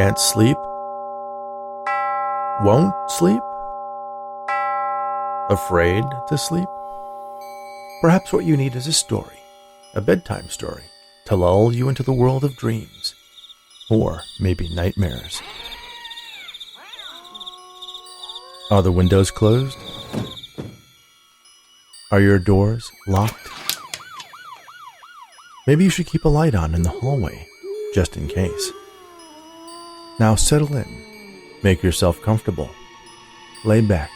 Can't sleep? Won't sleep? Afraid to sleep? Perhaps what you need is a story, a bedtime story, to lull you into the world of dreams, or maybe nightmares. Are the windows closed? Are your doors locked? Maybe you should keep a light on in the hallway, just in case. Now settle in, make yourself comfortable, lay back,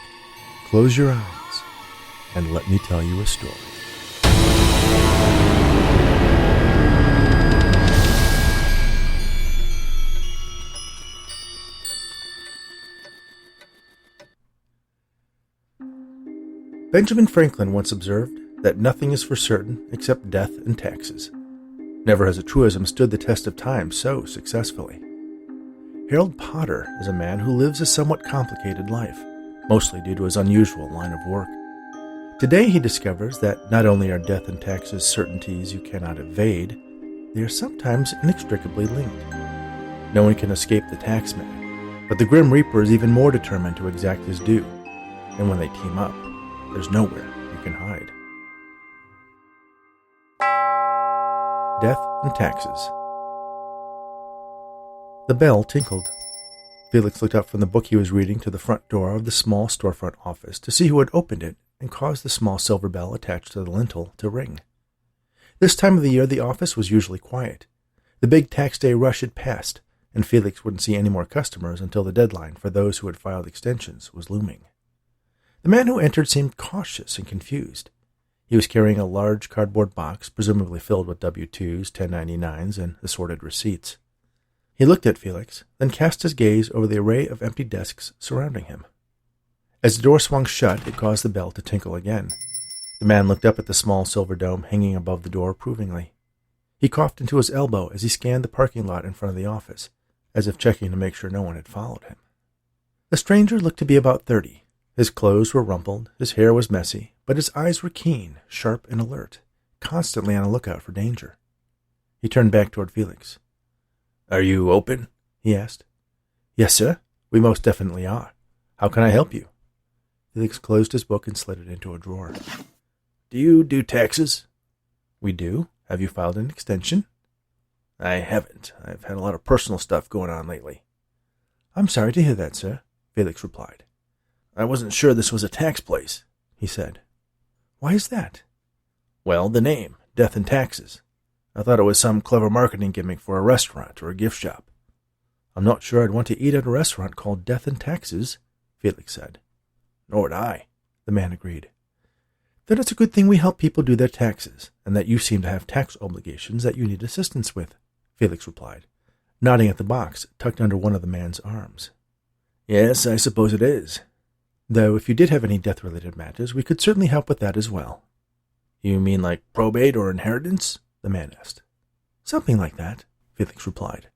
close your eyes, and let me tell you a story. Benjamin Franklin once observed that nothing is for certain except death and taxes. Never has a truism stood the test of time so successfully. Harold Potter is a man who lives a somewhat complicated life, mostly due to his unusual line of work. Today he discovers that not only are death and taxes certainties you cannot evade, they are sometimes inextricably linked. No one can escape the taxman, but the Grim Reaper is even more determined to exact his due, and when they team up, there's nowhere you can hide. Death and taxes. The bell tinkled. Felix looked up from the book he was reading to the front door of the small storefront office to see who had opened it and caused the small silver bell attached to the lintel to ring. This time of the year the office was usually quiet. The big tax day rush had passed, and Felix wouldn't see any more customers until the deadline for those who had filed extensions was looming. The man who entered seemed cautious and confused. He was carrying a large cardboard box, presumably filled with W-2s, 1099s, and assorted receipts. He looked at Felix, then cast his gaze over the array of empty desks surrounding him. As the door swung shut, it caused the bell to tinkle again. The man looked up at the small silver dome hanging above the door approvingly. He coughed into his elbow as he scanned the parking lot in front of the office, as if checking to make sure no one had followed him. The stranger looked to be about 30. His clothes were rumpled, his hair was messy, but his eyes were keen, sharp, and alert, constantly on a lookout for danger. He turned back toward Felix. "Are you open?" he asked. "Yes, sir. We most definitely are. How can I help you?" Felix closed his book and slid it into a drawer. "Do you do taxes?" "We do. Have you filed an extension?" "I haven't. I've had a lot of personal stuff going on lately." "I'm sorry to hear that, sir," Felix replied. "I wasn't sure this was a tax place," he said. "Why is that?" "Well, the name, Death and Taxes. I thought it was some clever marketing gimmick for a restaurant or a gift shop." "I'm not sure I'd want to eat at a restaurant called Death and Taxes," Felix said. "Nor would I," the man agreed. "Then it's a good thing we help people do their taxes, and that you seem to have tax obligations that you need assistance with," Felix replied, nodding at the box tucked under one of the man's arms. "Yes, I suppose it is. Though if you did have any death-related matters, we could certainly help with that as well." "You mean like probate or inheritance?" the man asked. "Something like that," Felix replied.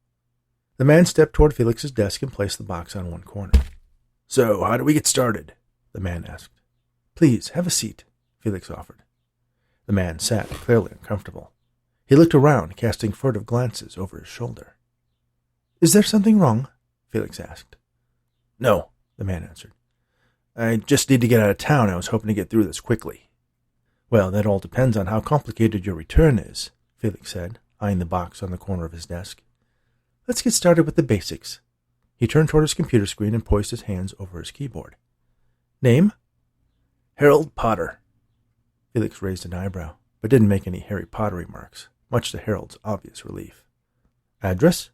The man stepped toward Felix's desk and placed the box on one corner. "So, how do we get started?" the man asked. "Please, have a seat," Felix offered. The man sat, clearly uncomfortable. He looked around, casting furtive glances over his shoulder. "Is there something wrong?" Felix asked. "No," the man answered. "I just need to get out of town. I was hoping to get through this quickly." "Well, that all depends on how complicated your return is," Felix said, eyeing the box on the corner of his desk. "Let's get started with the basics." He turned toward his computer screen and poised his hands over his keyboard. "Name?" "Harold Potter." Felix raised an eyebrow, but didn't make any Harry Potter remarks, much to Harold's obvious relief. "Address?"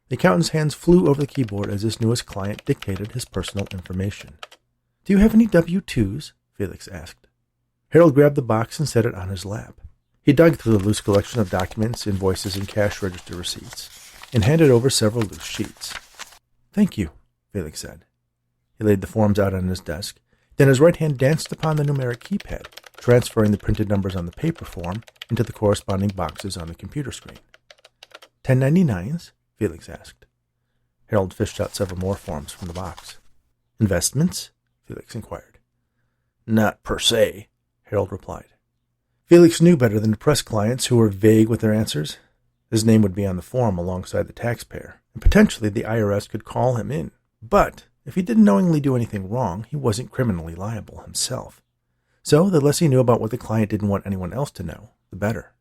The accountant's hands flew over the keyboard as his newest client dictated his personal information. "Do you have any W-2s?" Felix asked. Harold grabbed the box and set it on his lap. He dug through the loose collection of documents, invoices, and cash register receipts, and handed over several loose sheets. "Thank you," Felix said. He laid the forms out on his desk, then his right hand danced upon the numeric keypad, transferring the printed numbers on the paper form into the corresponding boxes on the computer screen. 1099s? Felix asked. Harold fished out several more forms from the box. "Investments?" Felix inquired. "Not per se," Harold replied. Felix knew better than to press clients who were vague with their answers. His name would be on the form alongside the taxpayer, and potentially the IRS could call him in. But if he didn't knowingly do anything wrong, he wasn't criminally liable himself. So the less he knew about what the client didn't want anyone else to know, the better.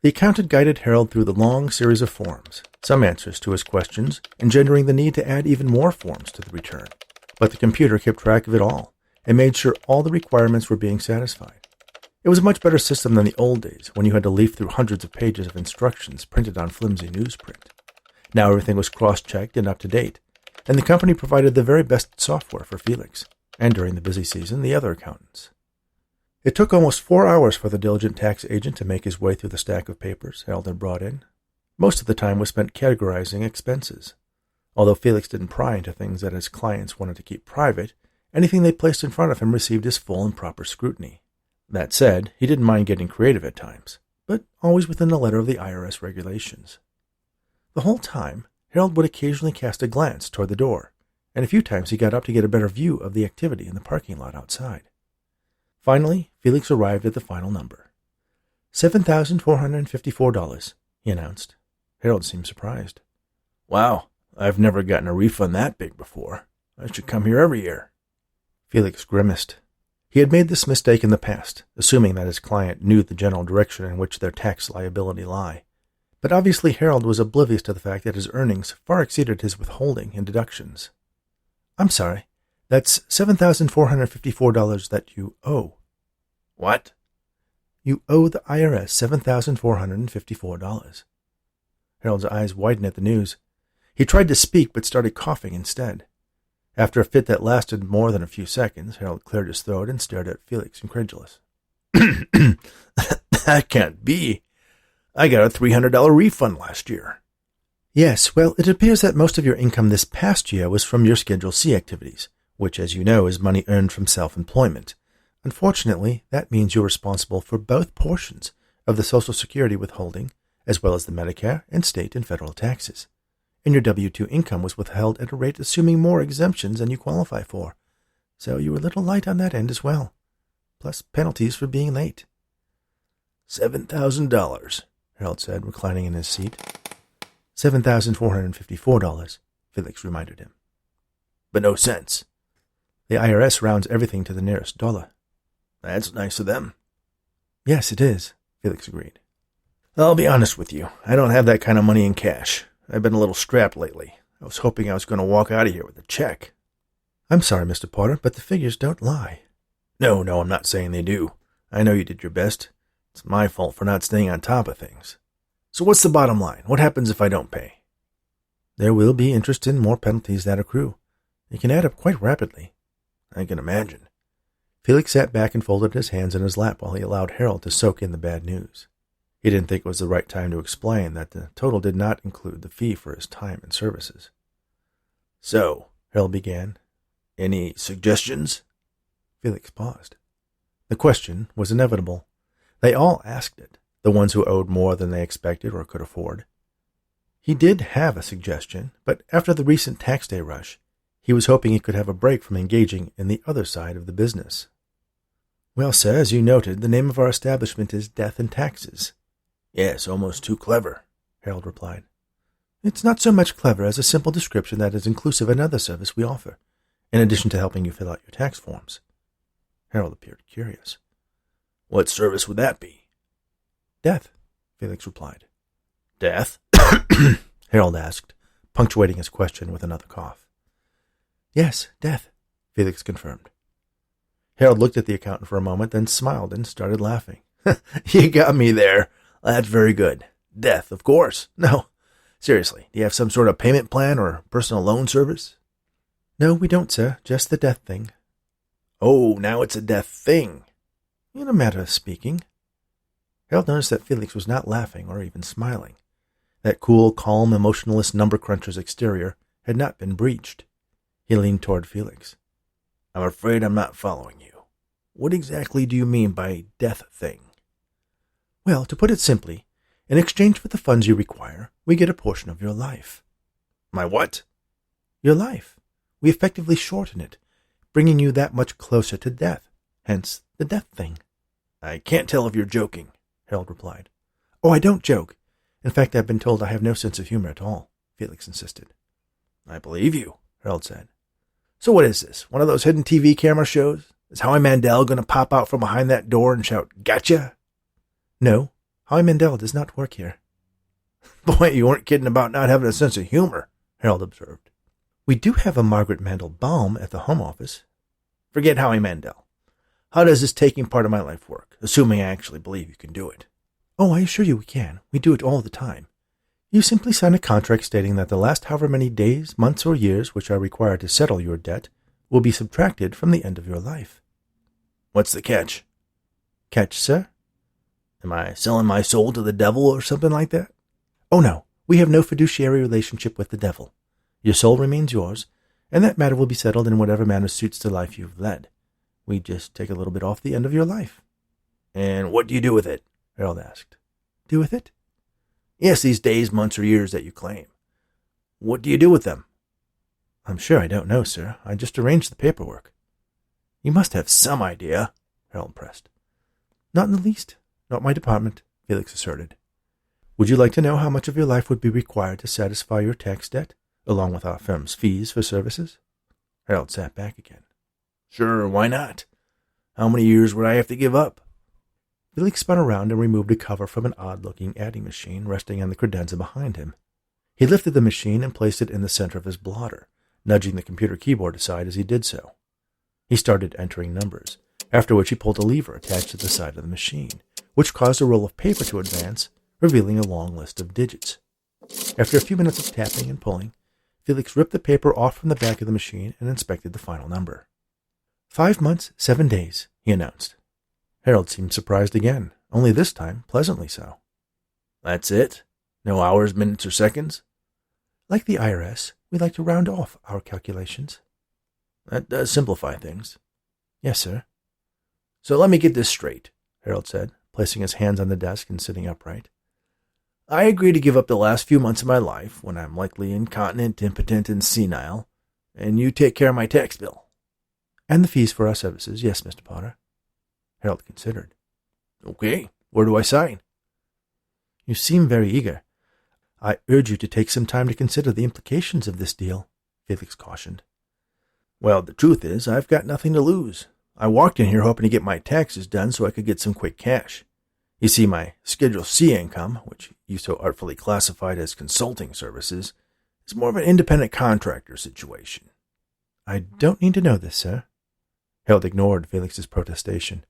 The accountant guided Harold through the long series of forms, some answers to his questions, engendering the need to add even more forms to the return. But the computer kept track of it all, and made sure all the requirements were being satisfied. It was a much better system than the old days, when you had to leaf through hundreds of pages of instructions printed on flimsy newsprint. Now everything was cross-checked and up to date, and the company provided the very best software for Felix, and during the busy season, the other accountants. It took almost 4 hours for the diligent tax agent to make his way through the stack of papers Harold had brought in. Most of the time was spent categorizing expenses. Although Felix didn't pry into things that his clients wanted to keep private, anything they placed in front of him received his full and proper scrutiny. That said, he didn't mind getting creative at times, but always within the letter of the IRS regulations. The whole time, Harold would occasionally cast a glance toward the door, and a few times he got up to get a better view of the activity in the parking lot outside. Finally, Felix arrived at the final number. $7,454, he announced. Harold seemed surprised. Wow, I've never gotten a refund that big before. I should come here every year. Felix grimaced. He had made this mistake in the past, assuming that his client knew the general direction in which their tax liability lay. But obviously Harold was oblivious to the fact that his earnings far exceeded his withholding and deductions. I'm sorry. That's $7,454 that you owe. What? You owe the IRS $7,454. Harold's eyes widened at the news. He tried to speak, but started coughing instead. After a fit that lasted more than a few seconds, Harold cleared his throat and stared at Felix, incredulous. That can't be. I got a $300 refund last year. Yes, well, it appears that most of your income this past year was from your Schedule C activities, which, as you know, is money earned from self-employment. Unfortunately, that means you're responsible for both portions of the Social Security withholding, as well as the Medicare and state and federal taxes. And your W-2 income was withheld at a rate assuming more exemptions than you qualify for. So you were a little light on that end as well. Plus penalties for being late. $7,000, Harold said, reclining in his seat. $7,454, Felix reminded him. But no cents. The IRS rounds everything to the nearest dollar. That's nice of them. Yes, it is, Felix agreed. I'll be honest with you. I don't have that kind of money in cash. I've been a little strapped lately. I was hoping I was going to walk out of here with a check. I'm sorry, Mr. Porter, but the figures don't lie. No, I'm not saying they do. I know you did your best. It's my fault for not staying on top of things. So what's the bottom line? What happens if I don't pay? There will be interest and more penalties that accrue. It can add up quite rapidly. I can imagine. Felix sat back and folded his hands in his lap while he allowed Harold to soak in the bad news. He didn't think it was the right time to explain that the total did not include the fee for his time and services. So, Harold began, any suggestions? Felix paused. The question was inevitable. They all asked it, the ones who owed more than they expected or could afford. He did have a suggestion, but after the recent tax day rush, he was hoping he could have a break from engaging in the other side of the business. Well, sir, as you noted, the name of our establishment is Death and Taxes. Yes, almost too clever, Harold replied. It's not so much clever as a simple description that is inclusive of another service we offer, in addition to helping you fill out your tax forms. Harold appeared curious. What service would that be? Death, Felix replied. Death? Harold asked, punctuating his question with another cough. Yes, death, Felix confirmed. Harold looked at the accountant for a moment, then smiled and started laughing. You got me there. That's very good. Death, of course. No, seriously, do you have some sort of payment plan or personal loan service? No, we don't, sir. Just the death thing. Oh, now it's a death thing. In a matter of speaking. Harold noticed that Felix was not laughing or even smiling. That cool, calm, emotionless number cruncher's exterior had not been breached. He leaned toward Felix. I'm afraid I'm not following you. What exactly do you mean by death thing? Well, to put it simply, in exchange for the funds you require, we get a portion of your life. My what? Your life. We effectively shorten it, bringing you that much closer to death, hence the death thing. I can't tell if you're joking, Harold replied. Oh, I don't joke. In fact, I've been told I have no sense of humor at all, Felix insisted. I believe you, Harold said. So what is this, one of those hidden TV camera shows? Is Howie Mandel going to pop out from behind that door and shout, "Gotcha"? No, Howie Mandel does not work here. Boy, you weren't kidding about not having a sense of humor, Harold observed. We do have a Margaret Mandel Baum at the home office. Forget Howie Mandel. How does this taking part of my life work, assuming I actually believe you can do it? Oh, I assure you we can. We do it all the time. You simply sign a contract stating that the last however many days, months, or years which are required to settle your debt will be subtracted from the end of your life. What's the catch? Catch, sir? Am I selling my soul to the devil or something like that? Oh, no. We have no fiduciary relationship with the devil. Your soul remains yours, and that matter will be settled in whatever manner suits the life you've led. We just take a little bit off the end of your life. And what do you do with it? Harold asked. Do with it? Yes, these days, months, or years that you claim. What do you do with them? I'm sure I don't know, sir. I just arranged the paperwork. You must have some idea, Harold pressed. Not in the least. Not my department, Felix asserted. Would you like to know how much of your life would be required to satisfy your tax debt, along with our firm's fees for services? Harold sat back again. Sure, why not? How many years would I have to give up? Felix spun around and removed a cover from an odd-looking adding machine resting on the credenza behind him. He lifted the machine and placed it in the center of his blotter, nudging the computer keyboard aside as he did so. He started entering numbers, after which he pulled a lever attached to the side of the machine, which caused a roll of paper to advance, revealing a long list of digits. After a few minutes of tapping and pulling, Felix ripped the paper off from the back of the machine and inspected the final number. 5 months, 7 days, he announced. Harold seemed surprised again, only this time pleasantly so. That's it? No hours, minutes, or seconds? Like the IRS, we like to round off our calculations. That does simplify things. Yes, sir. So let me get this straight, Harold said, placing his hands on the desk and sitting upright. I agree to give up the last few months of my life, when I'm likely incontinent, impotent, and senile, and you take care of my tax bill. And the fees for our services, yes, Mr. Potter. Harold considered. Okay, where do I sign? You seem very eager. I urge you to take some time to consider the implications of this deal, Felix cautioned. Well, the truth is, I've got nothing to lose. I walked in here hoping to get my taxes done so I could get some quick cash. You see, my Schedule C income, which you so artfully classified as consulting services, is more of an independent contractor situation. I don't need to know this, sir. Harold ignored Felix's protestation.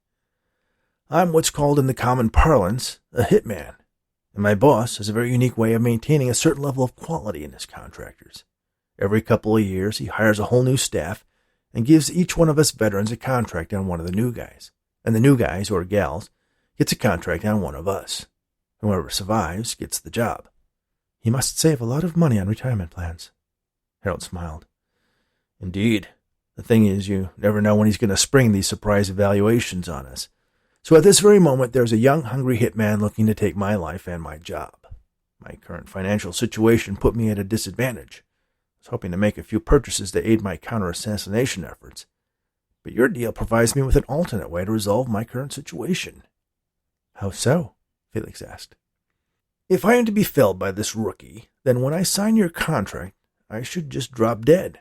I'm what's called in the common parlance a hitman, and my boss has a very unique way of maintaining a certain level of quality in his contractors. Every couple of years, he hires a whole new staff and gives each one of us veterans a contract on one of the new guys, and the new guys, or gals, gets a contract on one of us. Whoever survives gets the job. He must save a lot of money on retirement plans. Harold smiled. Indeed. The thing is, you never know when he's going to spring these surprise evaluations on us. So at this very moment, there's a young, hungry hitman looking to take my life and my job. My current financial situation put me at a disadvantage. I was hoping to make a few purchases to aid my counter-assassination efforts. But your deal provides me with an alternate way to resolve my current situation. How so? Felix asked. If I am to be felled by this rookie, then when I sign your contract, I should just drop dead,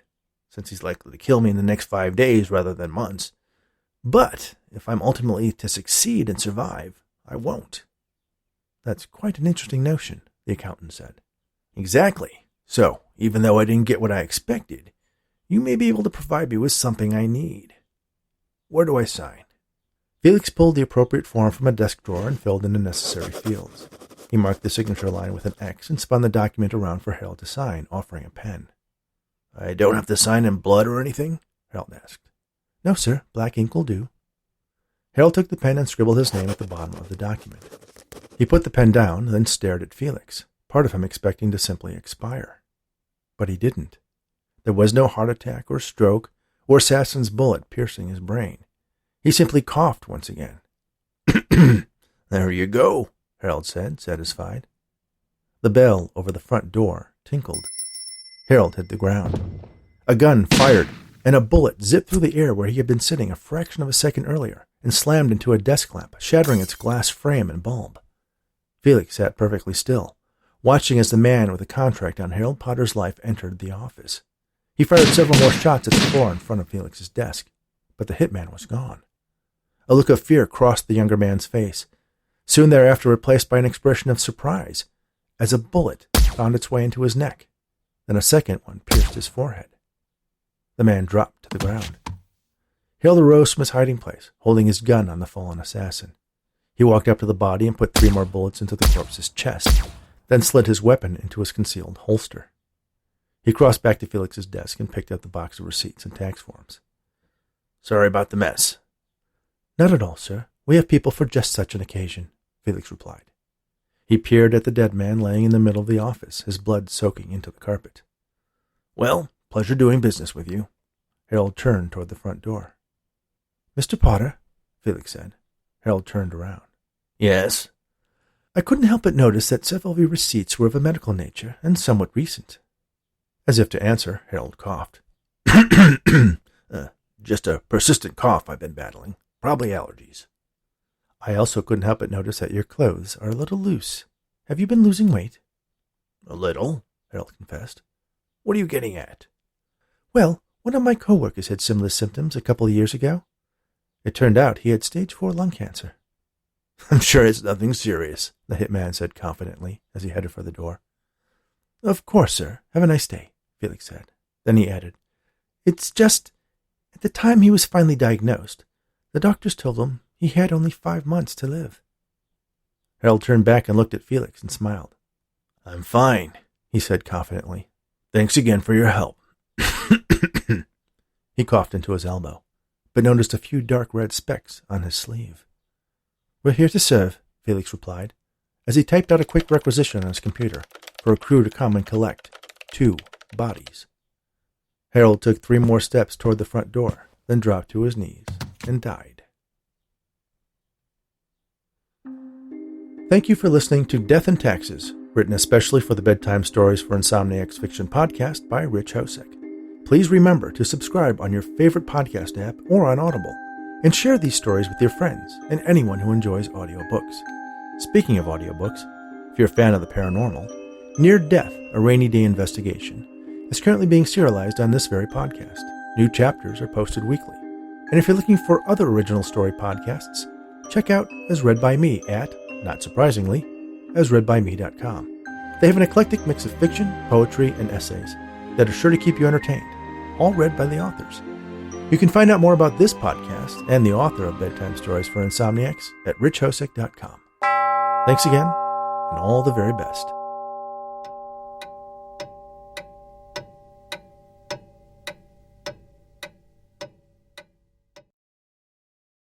since he's likely to kill me in the next 5 days rather than months. But if I'm ultimately to succeed and survive, I won't. That's quite an interesting notion, the accountant said. Exactly. So, even though I didn't get what I expected, you may be able to provide me with something I need. Where do I sign? Felix pulled the appropriate form from a desk drawer and filled in the necessary fields. He marked the signature line with an X and spun the document around for Harold to sign, offering a pen. I don't have to sign in blood or anything? Harold asked. No, sir. Black ink will do. Harold took the pen and scribbled his name at the bottom of the document. He put the pen down, then stared at Felix, part of him expecting to simply expire. But he didn't. There was no heart attack or stroke or assassin's bullet piercing his brain. He simply coughed once again. There you go, Harold said, satisfied. The bell over the front door tinkled. Harold hit the ground. A gun fired, and a bullet zipped through the air where he had been sitting a fraction of a second earlier and slammed into a desk lamp, shattering its glass frame and bulb. Felix sat perfectly still, watching as the man with a contract on Harold Potter's life entered the office. He fired several more shots at the floor in front of Felix's desk, but the hitman was gone. A look of fear crossed the younger man's face, soon thereafter replaced by an expression of surprise, as a bullet found its way into his neck. Then a second one pierced his forehead. The man dropped to the ground. Harold arose from his hiding place, holding his gun on the fallen assassin. He walked up to the body and put 3 more bullets into the corpse's chest, then slid his weapon into his concealed holster. He crossed back to Felix's desk and picked up the box of receipts and tax forms. "Sorry about the mess." "Not at all, sir. We have people for just such an occasion," Felix replied. He peered at the dead man laying in the middle of the office, his blood soaking into the carpet. "Well, pleasure doing business with you." Harold turned toward the front door. "Mr. Potter," Felix said. Harold turned around. "Yes?" "I couldn't help but notice that several of your receipts were of a medical nature and somewhat recent." As if to answer, Harold coughed. Just a persistent cough I've been battling. Probably allergies." "I also couldn't help but notice that your clothes are a little loose. Have you been losing weight?" "A little," Harold confessed. "What are you getting at?" "Well, one of my co-workers had similar symptoms a couple of years ago. It turned out he had stage 4 lung cancer." "I'm sure it's nothing serious," the hitman said confidently as he headed for the door. "Of course, sir. Have a nice day," Felix said. Then he added, "It's just, at the time he was finally diagnosed, the doctors told him he had only 5 months to live." Harold turned back and looked at Felix and smiled. "I'm fine," he said confidently. "Thanks again for your help." He coughed into his elbow, but noticed a few dark red specks on his sleeve. "We're here to serve," Felix replied, as he typed out a quick requisition on his computer for a crew to come and collect 2 bodies. Harold took 3 more steps toward the front door, then dropped to his knees and died. Thank you for listening to Death and Taxes, written especially for the Bedtime Stories for Insomniacs Fiction podcast by Rich Hosek. Please remember to subscribe on your favorite podcast app or on Audible, and share these stories with your friends and anyone who enjoys audiobooks. Speaking of audiobooks, if you're a fan of the paranormal, Near Death, A Rainy Day Investigation, is currently being serialized on this very podcast. New chapters are posted weekly. And if you're looking for other original story podcasts, check out As Read by Me at, not surprisingly, asreadbyme.com. They have an eclectic mix of fiction, poetry, and essays that are sure to keep you entertained, all read by the authors. You can find out more about this podcast and the author of Bedtime Stories for Insomniacs at richhosek.com. Thanks again, and all the very best.